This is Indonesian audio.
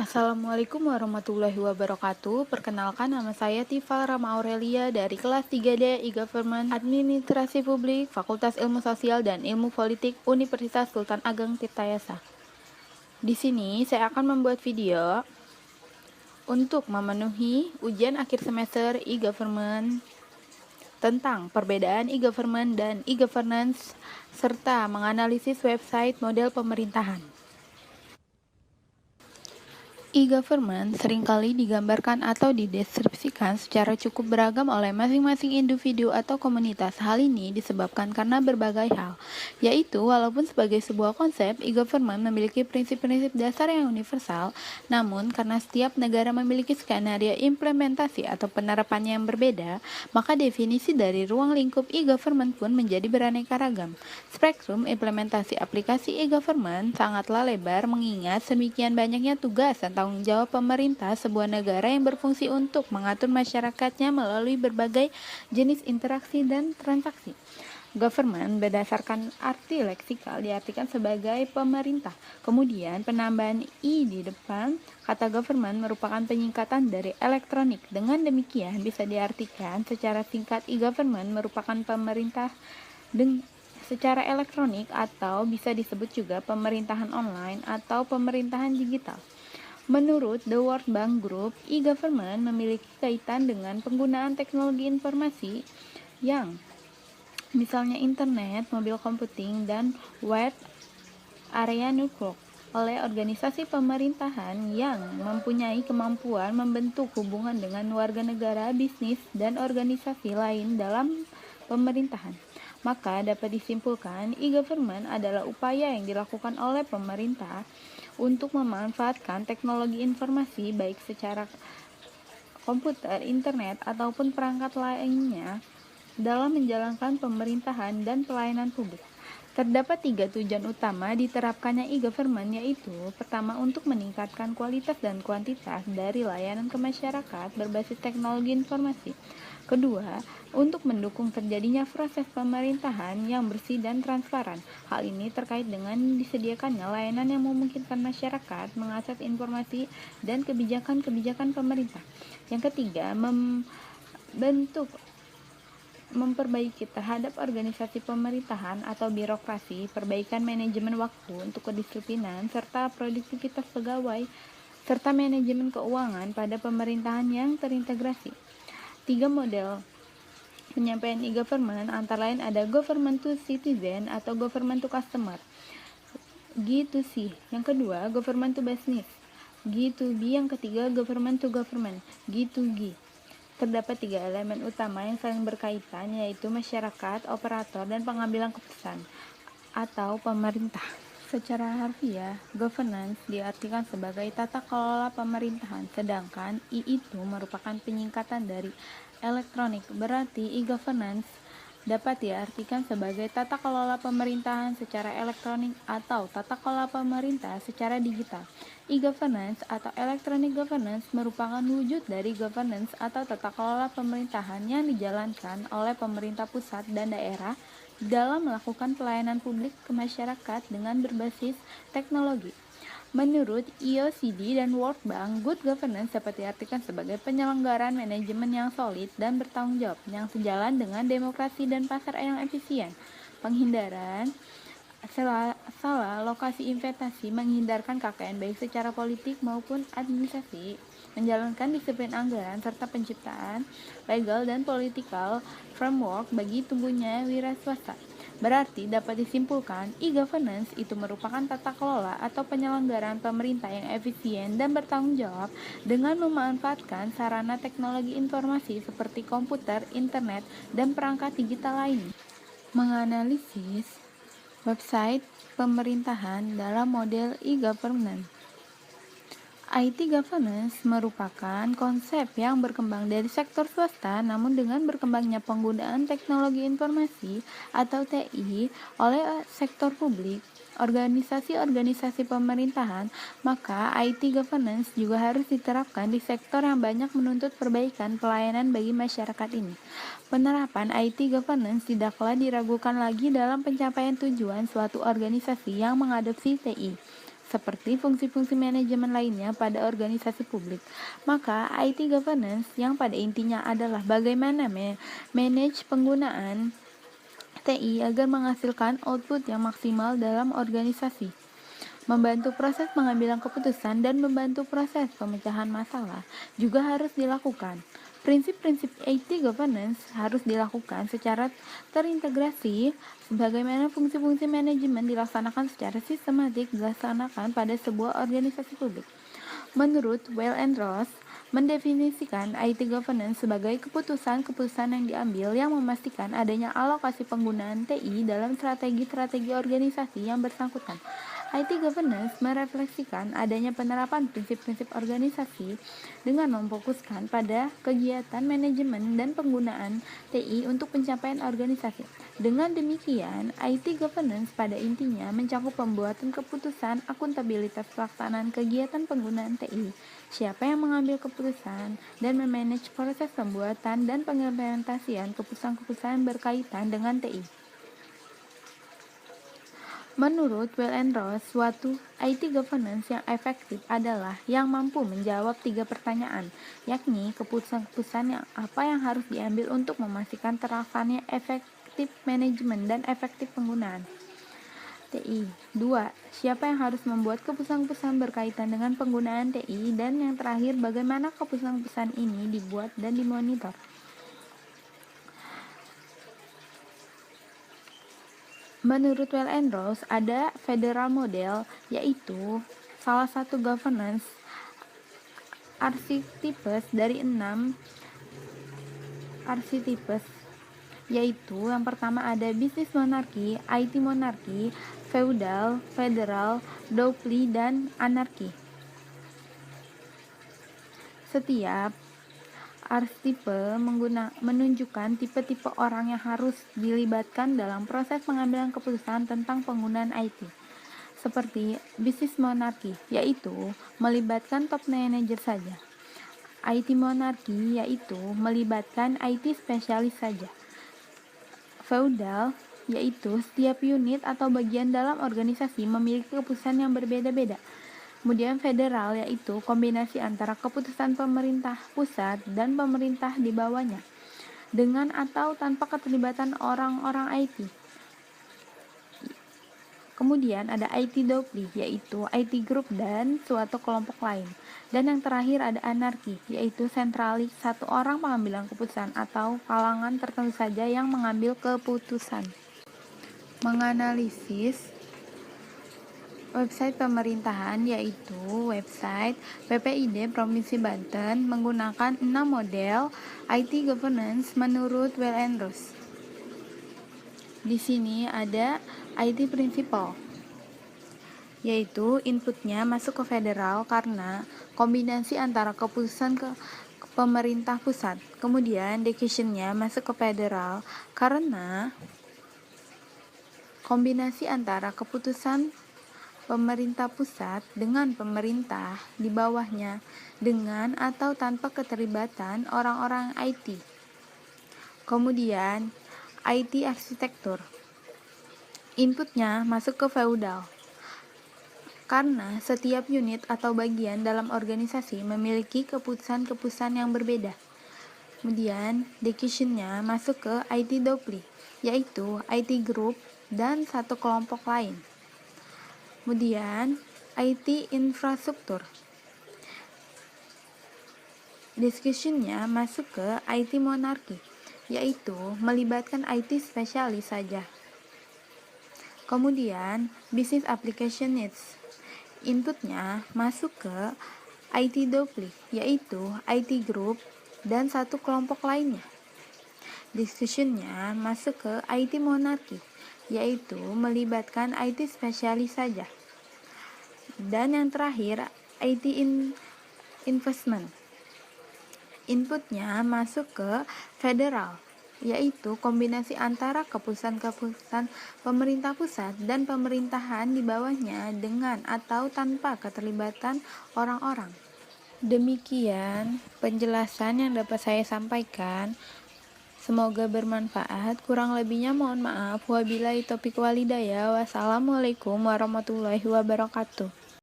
Assalamualaikum warahmatullahi wabarakatuh. Perkenalkan, nama saya Tifa Rama Aurelia dari kelas 3D E-Government Administrasi Publik Fakultas Ilmu Sosial dan Ilmu Politik Universitas Sultan Ageng Tirtayasa. Di sini saya akan membuat video untuk memenuhi ujian akhir semester E-Government tentang perbedaan e-government dan e-governance serta menganalisis website model pemerintahan. E-government seringkali digambarkan atau dideskripsikan secara cukup beragam oleh masing-masing individu atau komunitas. Hal ini disebabkan karena berbagai hal, yaitu walaupun sebagai sebuah konsep, e-government memiliki prinsip-prinsip dasar yang universal, namun karena setiap negara memiliki skenario implementasi atau penerapannya yang berbeda, maka definisi dari ruang lingkup e-government pun menjadi beraneka ragam. Spektrum implementasi aplikasi e-government sangatlah lebar mengingat semikian banyaknya tugas dan tanggung jawab pemerintah sebuah negara yang berfungsi untuk mengatur masyarakatnya melalui berbagai jenis interaksi dan transaksi. Government berdasarkan arti leksikal diartikan sebagai pemerintah. Kemudian penambahan i di depan kata government merupakan penyingkatan dari elektronik. Dengan demikian bisa diartikan secara singkat e-government merupakan pemerintah secara elektronik atau bisa disebut juga pemerintahan online atau pemerintahan digital. Menurut The World Bank Group, e-government memiliki kaitan dengan penggunaan teknologi informasi yang misalnya internet, mobil computing, dan web area network oleh organisasi pemerintahan yang mempunyai kemampuan membentuk hubungan dengan warga negara, bisnis, dan organisasi lain dalam pemerintahan. Maka dapat disimpulkan, e-government adalah upaya yang dilakukan oleh pemerintah untuk memanfaatkan teknologi informasi baik secara komputer, internet, ataupun perangkat lainnya dalam menjalankan pemerintahan dan pelayanan publik. Terdapat 3 tujuan utama diterapkannya e-government, yaitu pertama, untuk meningkatkan kualitas dan kuantitas dari layanan ke masyarakat berbasis teknologi informasi. Kedua, untuk mendukung terjadinya proses pemerintahan yang bersih dan transparan. Hal ini terkait dengan disediakannya layanan yang memungkinkan masyarakat mengakses informasi dan kebijakan-kebijakan pemerintah. Yang ketiga, memperbaiki terhadap organisasi pemerintahan atau birokrasi, perbaikan manajemen waktu untuk kedisiplinan, serta produktivitas pegawai, serta manajemen keuangan pada pemerintahan yang terintegrasi. 3 model penyampaian e-government antara lain ada government to citizen atau government to customer, G2C. Yang kedua, government to business, G2B. Yang ketiga, government to government, G2G. Terdapat 3 elemen utama yang saling berkaitan, yaitu masyarakat, operator, dan pengambilan keputusan atau pemerintah. Secara harfiah, governance diartikan sebagai tata kelola pemerintahan, sedangkan I itu merupakan penyingkatan dari elektronik. Berarti e-governance dapat diartikan sebagai tata kelola pemerintahan secara elektronik atau tata kelola pemerintah secara digital. E-governance atau electronic governance merupakan wujud dari governance atau tata kelola pemerintahan yang dijalankan oleh pemerintah pusat dan daerah dalam melakukan pelayanan publik ke masyarakat dengan berbasis teknologi. Menurut EOCD dan World Bank, good governance dapat diartikan sebagai penyelenggaraan manajemen yang solid dan bertanggung jawab, yang sejalan dengan demokrasi dan pasar yang efisien. Penghindaran salah lokasi investasi, menghindarkan KKN baik secara politik maupun administrasi, menjalankan disiplin anggaran, serta penciptaan legal dan political framework bagi tumbuhnya wira swasta. Berarti dapat disimpulkan, e-governance itu merupakan tata kelola atau penyelenggaraan pemerintah yang efisien dan bertanggung jawab dengan memanfaatkan sarana teknologi informasi seperti komputer, internet, dan perangkat digital lain. Menganalisis website pemerintahan dalam model e-governance. IT governance merupakan konsep yang berkembang dari sektor swasta, namun dengan berkembangnya penggunaan teknologi informasi atau TI oleh sektor publik, organisasi-organisasi pemerintahan, maka IT governance juga harus diterapkan di sektor yang banyak menuntut perbaikan pelayanan bagi masyarakat ini. Penerapan IT governance tidaklah diragukan lagi dalam pencapaian tujuan suatu organisasi yang mengadopsi TI. seperti fungsi-fungsi manajemen lainnya pada organisasi publik. Maka IT governance yang pada intinya adalah bagaimana manage penggunaan TI agar menghasilkan output yang maksimal dalam organisasi, membantu proses pengambilan keputusan dan membantu proses pemecahan masalah juga harus dilakukan. Prinsip-prinsip IT governance harus dilakukan secara terintegrasi sebagaimana fungsi-fungsi manajemen dilaksanakan secara sistematik dilaksanakan pada sebuah organisasi publik. Menurut Weil and Ross, mendefinisikan IT governance sebagai keputusan-keputusan yang diambil yang memastikan adanya alokasi penggunaan TI dalam strategi-strategi organisasi yang bersangkutan. IT governance merefleksikan adanya penerapan prinsip-prinsip organisasi dengan memfokuskan pada kegiatan manajemen dan penggunaan TI untuk pencapaian organisasi. Dengan demikian, IT governance pada intinya mencakup pembuatan keputusan, akuntabilitas pelaksanaan kegiatan penggunaan TI, siapa yang mengambil keputusan, dan memanage proses pembuatan dan pengimplementasian keputusan-keputusan berkaitan dengan TI. Menurut Weil and Ross, suatu IT governance yang efektif adalah yang mampu menjawab 3 pertanyaan, yakni keputusan-keputusan yang harus diambil untuk memastikan terlaksananya efektif manajemen dan efektif penggunaan TI. 2. Siapa yang harus membuat keputusan-keputusan berkaitan dengan penggunaan TI, dan yang terakhir, bagaimana keputusan-keputusan ini dibuat dan dimonitor. Menurut Weil and Ross, ada federal model, yaitu salah satu governance archetypes dari 6 archetypes, yaitu yang pertama ada bisnis monarki, IT monarki, feudal, federal, duopoly, dan anarki. Setiap archetype menunjukkan tipe-tipe orang yang harus dilibatkan dalam proses pengambilan keputusan tentang penggunaan IT. Seperti bisnis monarki, yaitu melibatkan top manager saja. IT monarki, yaitu melibatkan IT spesialis saja. Feudal, yaitu setiap unit atau bagian dalam organisasi memiliki keputusan yang berbeda-beda. Kemudian federal, yaitu kombinasi antara keputusan pemerintah pusat dan pemerintah di bawahnya, dengan atau tanpa keterlibatan orang-orang IT. Kemudian ada IT duopoly, yaitu IT group dan suatu kelompok lain. Dan yang terakhir ada anarki, yaitu sentralis, satu orang pengambilan keputusan atau kalangan tertentu saja yang mengambil keputusan. Menganalisis website pemerintahan, yaitu website PPID Provinsi Banten menggunakan 6 model IT governance menurut Weil and Ross. Di sini ada IT principal, yaitu inputnya masuk ke federal karena kombinasi antara keputusan ke pemerintah pusat. Kemudian decisionnya masuk ke federal karena kombinasi antara keputusan pemerintah pusat dengan pemerintah di bawahnya, dengan atau tanpa keterlibatan orang-orang IT. Kemudian IT arsitektur, inputnya masuk ke feudal karena setiap unit atau bagian dalam organisasi memiliki keputusan-keputusan yang berbeda. Kemudian decisionnya masuk ke IT duopoly, yaitu IT group dan satu kelompok lain. Kemudian IT infrastruktur, discussionnya masuk ke IT monarki, yaitu melibatkan IT spesialis saja. Kemudian business application needs, inputnya masuk ke IT duopoly, yaitu IT group dan satu kelompok lainnya. Discussionnya masuk ke IT monarki, yaitu melibatkan IT spesialis saja. Dan yang terakhir IT investment, inputnya masuk ke federal, yaitu kombinasi antara keputusan-keputusan pemerintah pusat dan pemerintahan di bawahnya dengan atau tanpa keterlibatan orang-orang. Demikian penjelasan yang dapat saya sampaikan. Semoga bermanfaat. Kurang lebihnya mohon maaf. Wabillahi taufiq walhidayah. Wassalamualaikum warahmatullahi wabarakatuh.